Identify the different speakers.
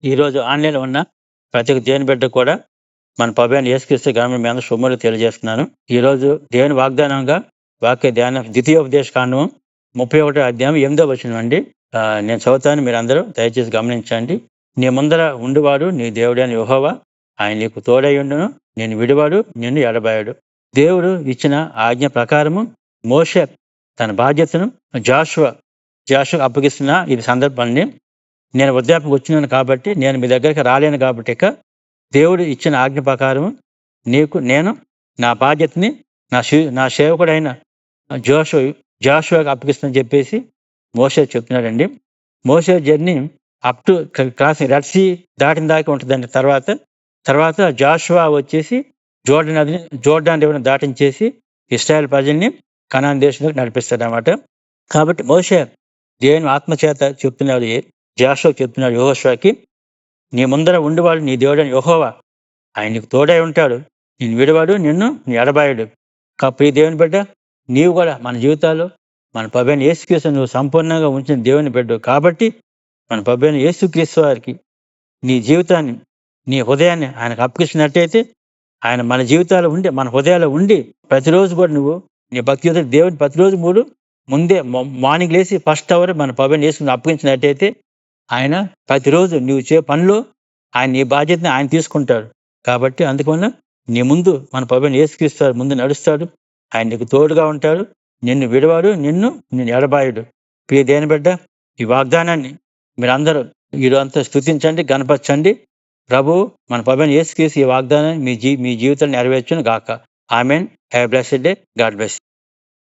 Speaker 1: ఈరోజు ఆన్‌లైన్‌లో ఉన్న ప్రతి ఒక్క దేవుని బిడ్డకు కూడా మన ప్రభువైన యేసుక్రీస్తు నామమున మీ అందరికి శుభములు తెలియజేస్తున్నాను. ఈరోజు దేవుని వాగ్దానంగా వాక్య ధ్యానం ద్వితీయోపదేశ కాండము 31 అధ్యాయం 8వ వచనం అండి. నేను చదువుతాను, మీరందరూ దయచేసి గమనించండి. నీ ముందర ఉండువాడు నీ దేవుడైన యెహోవా, ఆయన నీకు తోడై ఉండును, నిన్ను విడువడు, నిన్ను ఎడబాయడు. దేవుడు ఇచ్చిన ఆజ్ఞ ప్రకారము మోషే తన బాధ్యతను జాషువకు అప్పగిస్తున్న ఈ సందర్భాన్ని, నేను వృద్ధాప్యకు వచ్చినాను కాబట్టి, నేను మీ దగ్గరికి రాలేను కాబట్టి, ఇక దేవుడు ఇచ్చిన ఆజ్ఞ ప్రకారం నేను నా బాధ్యతని నా సేవకుడైన జాషువాకు అప్పగిస్తానని చెప్పేసి మోషే చెప్తున్నాడండి. మోషే journey up to crossing red sea దాటిన దాకా ఉంటుందండి. తర్వాత జాషువా వచ్చేసి జోర్డాన్ రివర్‌ని దాటించేసి ఇశ్రాయేల్ ప్రజల్ని కనాన్ దేశంలోకి నడిపిస్తాడన్నమాట. కాబట్టి మోషే దేవుని ఆత్మచేత చెప్తున్నాడు, జాషువాకు చెప్తున్నాడు, యెహోషువకి, నీ ముందర ఉండేవాడు నీ దేవుడైన యెహోవా, ఆయన నీకు తోడై ఉంటాడు, నిన్ను విడువడు, నిన్ను ఎడబాయడు. ప్రియ దేవుని బిడ్డ, నీవు కూడా మన జీవితాల్లో మన ప్రభువైన యేసుక్రీస్తు నువ్వు సంపూర్ణంగా ఉంచిన దేవుని బిడ్డవు కాబట్టి, మన ప్రభువైన యేసుక్రీస్తు వారికి నీ జీవితాన్ని, నీ హృదయాన్ని ఆయనకు అప్పగించినట్టయితే, ఆయన మన జీవితాల్లో ఉండి, మన హృదయాల్లో ఉండి, ప్రతిరోజు కూడా నువ్వు నీ భక్తి జీవితం దేవుని ప్రతిరోజు ముందే మార్నింగ్ లేచి ఫస్ట్ అవర్ మన ప్రభువైన యేసుని అప్పగించినట్టయితే, ఆయన ప్రతిరోజు నువ్వు చే పనిలో ఆయన నీ బాధ్యతని ఆయన తీసుకుంటాడు. కాబట్టి అందువల్ల నీ ముందు మన ప్రభువైన యేసుక్రీస్తు ముందు నడుస్తాడు, ఆయన నీకు తోడుగా ఉంటాడు, నిన్ను విడవాడు, నిన్ను ఎడబాయుడు. ప్రియ దేవుని బిడ్డ, ఈ వాగ్దానాన్ని మీరందరూ ఈరోజంతా స్తుతించండి, గణపరచండి. ప్రభు మన ప్రభువైన యేసుక్రీస్తు ఈ వాగ్దానాన్ని మీ జీవితాన్ని నెరవేర్చును గాక. ఆమేన్. Have a blessed day. God bless.